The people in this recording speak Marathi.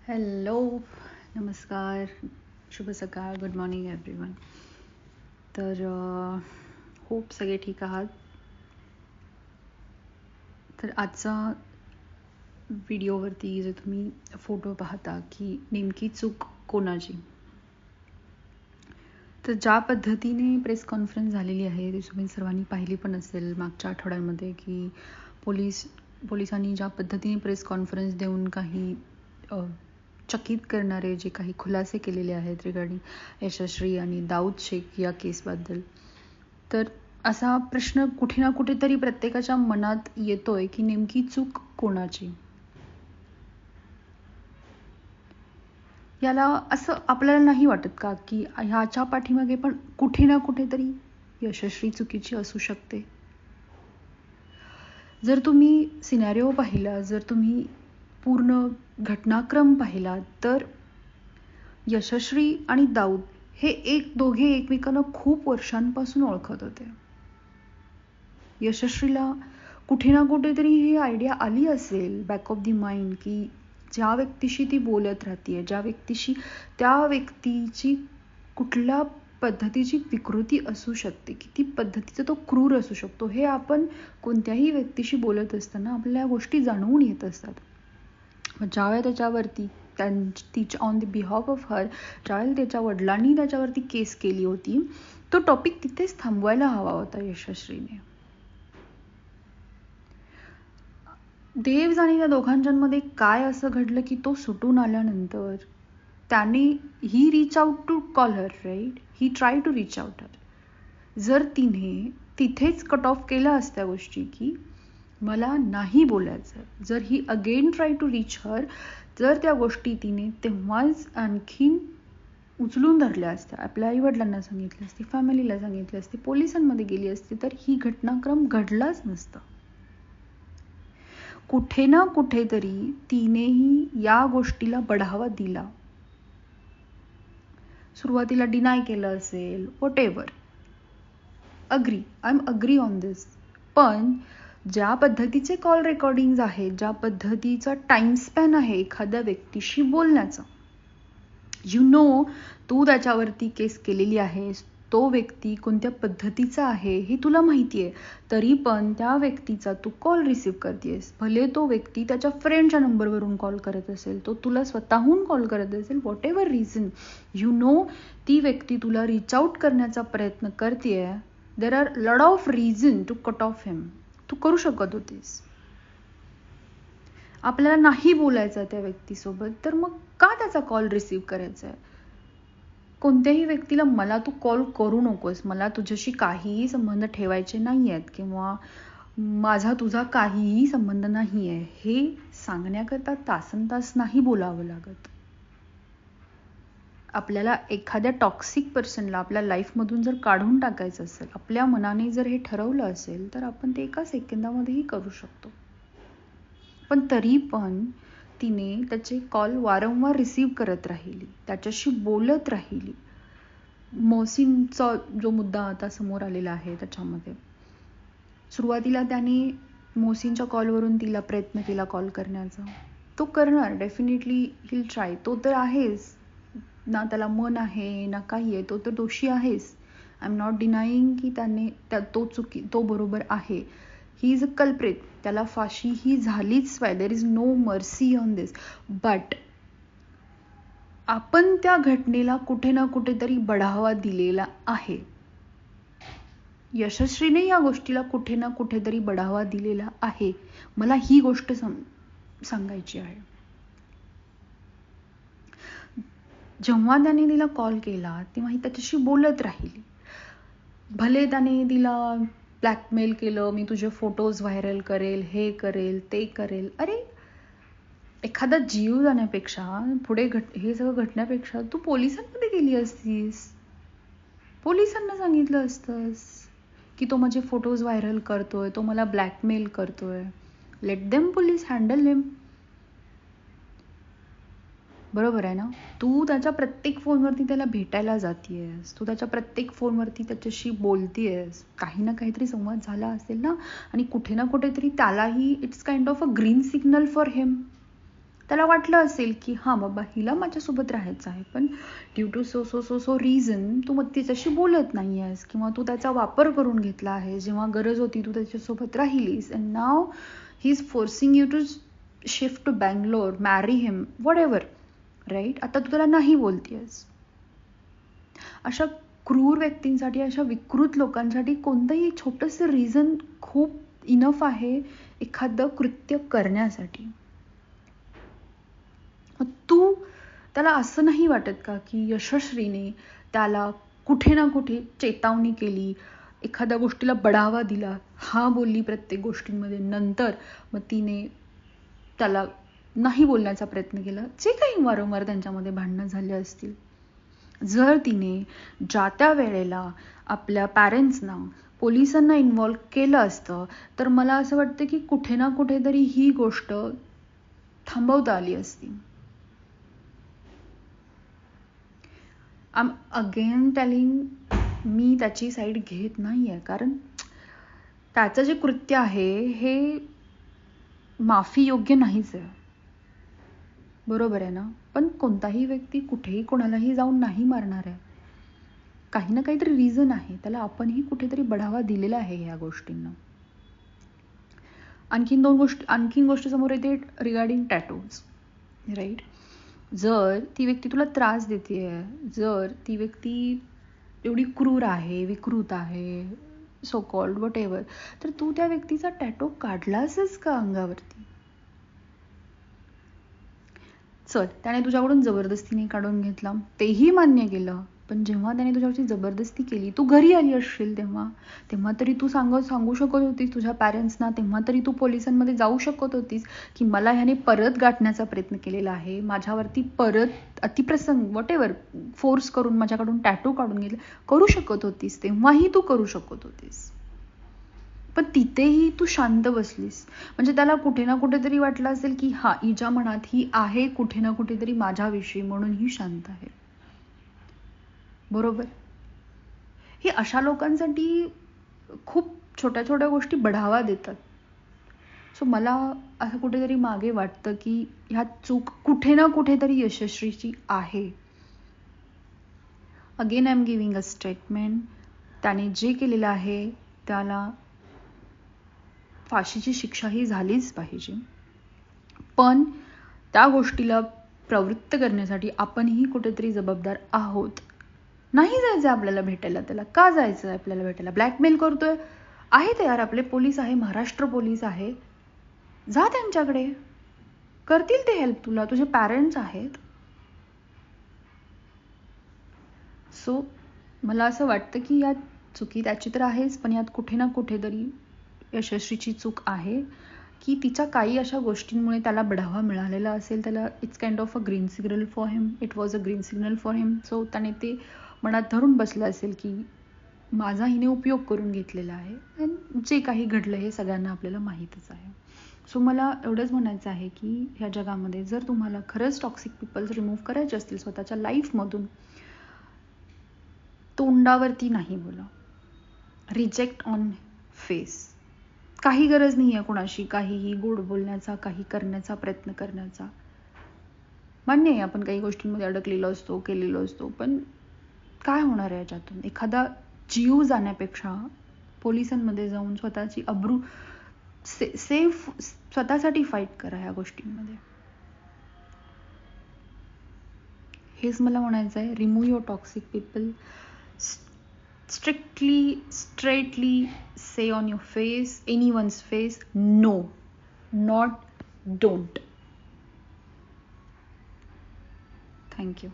हॅलो, नमस्कार, शुभ सकाळ, गुड मॉर्निंग एव्हरीवन. तर होप सगळे ठीक आहात. तर आजचा व्हिडिओवरती जे तुम्ही फोटो पाहता की नेमकी चूक कोणाची, तर ज्या पद्धतीने प्रेस कॉन्फरन्स झालेली आहे ती तुम्ही सर्वांनी पाहिली पण असेल मागच्या आठवड्यांमध्ये की पोलिसांनी ज्या पद्धतीने प्रेस कॉन्फरन्स देऊन काही चकित करणारे जे काही खुलासे केलेले आहेत रिगार्डिंग यशश्री आणि दाऊद शेख या केसबद्दल. तर असा प्रश्न कुठे ना कुठेतरी प्रत्येकाच्या मनात येतोय की नेमकी चूक कोणाची. याला असं आपल्याला नाही वाटत का की ह्याच्या पाठीमागे पण कुठे ना कुठेतरी यशस्वी चुकीची असू शकते. जर तुम्ही सिनॅरिओ पाहिला, जर तुम्ही पूर्ण घटनाक्रम पाहिला, तर यशस्वी आणि दाऊद हे दोघे एकमेकांना खूप वर्षांपासून ओळखत होते. यशस्वीला कुठे ना कुठेतरी ही आयडिया आली असेल बॅक ऑफ द माइंड की ज्या व्यक्तीशी ती बोलत राहतीये, ज्या व्यक्तीशी त्या व्यक्तीची कुठल्या पद्धतीची विकृती असू शकते, किती पद्धतीचा तो क्रूर असू शकतो, हे आपण कोणत्याही व्यक्तीशी बोलत असताना आपल्याला या गोष्टी जाणवून येत असतात. ज्यावेळेला त्याच्यावरती तिच्या on the behalf of her ज्यावेळेला त्याच्या वडिलांनी त्याच्यावरती केस केली होती, तो टॉपिक तिथेच थांबवायला हवा होता यशस्वीने. देव जाणे त्या दोघांच्यामध्ये काय असं घडलं की तो सुटून आल्यानंतर त्याने he reach out to call her, right, he try to reach out her. जर तिने तिथेच कट ऑफ केलं असत्या गोष्टी की मला नाही बोलायचं, जर he again try to reach her, जर त्या गोष्टी तिने तेव्हाच आणखीन उचलून धरल्या असत्या, आपल्या आईवडिलांना सांगितलं असते, फॅमिलीला सांगितलं असते, पोलिसांमध्ये गेली असते, तर ही घटनाक्रम घडलाच नसतं. कुठे ना कुठेतरी तिनेही या गोष्टीला बढावा दिला. सुरुवातीला डिनाय केलं असेल, whatever, I am agree on this. पण ज्या पद्धतीचे कॉल रेकॉर्डिंग आहेत, ज्या पद्धतीचा टाइम स्पॅन आहे एखाद्या व्यक्तीशी बोलण्याचा, तू त्याच्यावरती केस केलेली आहेस, तो व्यक्ती कोणत्या पद्धतीचा आहे हे तुला माहिती आहे, तरी पण त्या व्यक्तीचा तू कॉल रिसीव्ह करतेस. भले तो व्यक्ती त्याच्या फ्रेंडच्या नंबरवरून कॉल करत असेल, तो तुला स्वतःहून कॉल करत असेल, व्हॉट एव्हर रिझन, ती व्यक्ती तुला रीच आउट करण्याचा प्रयत्न करतेय. There are lot of reason to cut off him. तू करू शकत होतीस. आपल्याला नाही बोलायचं त्या व्यक्तीसोबत, तर मग का त्याचा कॉल रिसीव्ह करायचा आहे? कोणत्याही व्यक्तीला मला तू कॉल करू नकोस, मला तुझ्याशी काहीही संबंध ठेवायचे नाही आहेत किंवा माझा तुझा काहीही संबंध नाही आहे, हे सांगण्याकरता तासनतास नाही बोलावं लागत. आपल्याला एखाद्या टॉक्सिक पर्सनला आपल्या लाईफमधून जर काढून टाकायचं असेल, आपल्या मनाने जर हे ठरवलं असेल, तर आपण ते एका सेकंदामध्येही करू शकतो. पण तरी पण तिने त्याचे कॉल वारंवार रिसीव्ह करत राहिली, त्याच्याशी बोलत राहिली. मोहसिनचा जो मुद्दा आता समोर आलेला आहे त्याच्यामध्ये सुरुवातीला त्याने मोहसिनच्या कॉलवरून तिला प्रयत्न केला कॉल करण्याचा. तो करणार, डेफिनेटली हिल ट्राय. तो तर आहेच ना, त्याला मन आहे ना काही आहे, तो तर दोषी आहेच. आय एम नॉट डिनाईंग की तो बरोबर आहे. He is a culprit. त्याला फाशी ही झालीच पाहिजे. There is no mercy on this. But आपण त्या घटनेला कुठे ना कुठेतरी बढावा दिलेला आहे. यशस्वीने या गोष्टीला कुठे ना कुठेतरी बढावा दिलेला आहे. मला ही गोष्ट सांगायची आहे. जेव्हा त्याने तिला कॉल केला तेव्हा ही त्याच्याशी बोलत राहिली. भले त्याने तिला ब्लॅकमेल केलं, मी तुझे फोटोज व्हायरल करेल, हे करेल, ते करेल. अरे, एखादा जीव जाण्यापेक्षा, पुढे हे सगळं घटण्यापेक्षा तू पोलिसांमध्ये गेली असतीस, पोलिसांना सांगितलं असतंस की तो माझे फोटोज व्हायरल करतोय, तो मला ब्लॅकमेल करतोय. लेट देम पोलीस हँडल हिम. बरोबर आहे ना? तू त्याच्या प्रत्येक फोनवरती त्याला भेटायला जातीयस, तू त्याच्या प्रत्येक फोनवरती त्याच्याशी बोलतीयस, काही ना काहीतरी संवाद झाला असेल ना. आणि कुठे ना कुठेतरी त्यालाही it's kind of a green signal for him त्याला वाटलं असेल की हां बाबा हिला माझ्यासोबत राहायचं आहे, पण ड्यू टू सो रिझन तू मग तिच्याशी बोलत नाही आहेस किंवा तू त्याचा वापर करून घेतला आहे. जेव्हा गरज होती तू त्याच्यासोबत राहिलीस, and now he is forcing you to shift to Bangalore, marry him, what ever, right. आता तू त्याला नाही बोलतेस. अशा क्रूर व्यक्तींसाठी, अशा विकृत लोकांसाठी कोणतंही छोटंसं रिझन खूप इनफ आहे एखादं कृत्य करण्यासाठी. तू त्याला असं नाही वाटत का की यशस्वीने त्याला कुठे ना कुठे चेतावणी केली, एखाद्या गोष्टीला बढावा दिला, हा बोलली प्रत्येक गोष्टींमध्ये, नंतर मग तिने त्याला नाही बोलण्याचा प्रयत्न केला, जे काही वारंवार त्यांच्यामध्ये भांडणं झाले असतील. जर तिने ज्या त्या वेळेला आपल्या पॅरेंट्सना, पोलिसांना इन्व्हॉल्व केलं असतं, तर मला असं वाटतं की कुठे ना कुठेतरी ही गोष्ट थांबवता आली असती. आय एम अगेन टेलिंग, मी त्याची साईड घेत नाही आहे, कारण त्याचं जे कृत्य आहे हे माफी योग्य नाहीच आहे, बरोबर आहे ना. पण कोणताही व्यक्ती कुठेही कोणालाही जाऊन नाही मारणार आहे. काही ना काहीतरी रिझन आहे, त्याला आपणही कुठेतरी बढावा दिलेला आहे या गोष्टींना. आणखीन गोष्ट समोर येते रिगार्डिंग टॅटूज, राईट. जर ती व्यक्ती तुला त्रास देते, जर ती व्यक्ती एवढी क्रूर आहे, विकृत आहे, सो कॉल्ड वॉट एव्हर, तर तू त्या व्यक्तीचा टॅटू काढलासच का अंगावरती? चल, त्याने तुझ्याकडून जबरदस्तीने काढून घेतला, तेही मान्य केलं, पण जेव्हा त्याने तुझ्यावरची जबरदस्ती केली, तू घरी आली असशील तेव्हा तरी तू सांगू शकत होतीस तुझ्या पॅरेंट्सना, तेव्हा तरी तू पोलिसांमध्ये जाऊ शकत होतीस की मला ह्याने परत गाठण्याचा प्रयत्न केलेला आहे, माझ्यावरती परत अतिप्रसंग वॉट एव्हर फोर्स करून माझ्याकडून टॅटू काढून घेतला, करू शकत होतीस, तेव्हाही तू करू शकत होतीस. पण तिथेही तू शांत बसलीस, म्हणजे त्याला कुठे ना कुठेतरी वाटलं असेल की हा, हिच्या मनात ही आहे कुठे ना कुठेतरी माझ्याविषयी, म्हणून ही शांत आहे, बरोबर. ही अशा लोकांसाठी खूप छोट्या छोट्या गोष्टी बढावा देतात. सो मला असं कुठेतरी मागे वाटतं की ह्या चूक कुठे ना कुठेतरी यशस्वीची आहे. Again I am giving a statement, त्याने जे केलेलं आहे त्याला फाशीची शिक्षा ही झालीच पाहिजे, पण त्या गोष्टीला प्रवृत्त करण्यासाठी आपणही कुठेतरी जबाबदार आहोत. नाही जायचं आपल्याला भेटायला, त्याला का जायचं आपल्याला भेटायला? ब्लॅकमेल करतोय, आहेत यार आपले पोलीस आहे, महाराष्ट्र पोलीस आहे, जा त्यांच्याकडे, करतील ते हेल्प तुला, तुझे पॅरेंट्स आहेत. सो मला असं वाटतं की यात चुकी त्याची तर आहेच, पण यात कुठे ना कुठेतरी यशस्वीची चूक आहे की तिच्या काही अशा गोष्टींमुळे त्याला बढावा मिळालेला असेल, त्याला it's kind of a green signal for him, it was a green signal for him. So त्याने ते मनात धरून बसलं असेल की माझा हिने उपयोग करून घेतलेला आहे, अँड जे काही घडलं हे सगळ्यांना आपल्याला माहीतच आहे. सो मला एवढंच म्हणायचं आहे की ह्या जगामध्ये जर तुम्हाला खरंच टॉक्सिक पीपल्स रिमूव्ह करायचे असतील स्वतःच्या लाईफमधून, तोंडावरती नाही बोला, रिजेक्ट ऑन फेस. काही गरज नाही आहे कोणाशी काहीही गोड बोलण्याचा, काही करण्याचा, प्रयत्न करण्याचा. मान्य आहे आपण काही गोष्टींमध्ये अडकलेलो असतो, केलेलो असतो, पण काय होणार आहे याच्यातून? एखादा जीव जाण्यापेक्षा पोलिसांमध्ये जाऊन स्वतःची अब्रू सेफ स्वतःसाठी फाईट करा ह्या गोष्टींमध्ये. हेच मला म्हणायचं आहे. Remove your toxic people. Strictly, straightly say on your face, anyone's face, no, not don't. Thank you.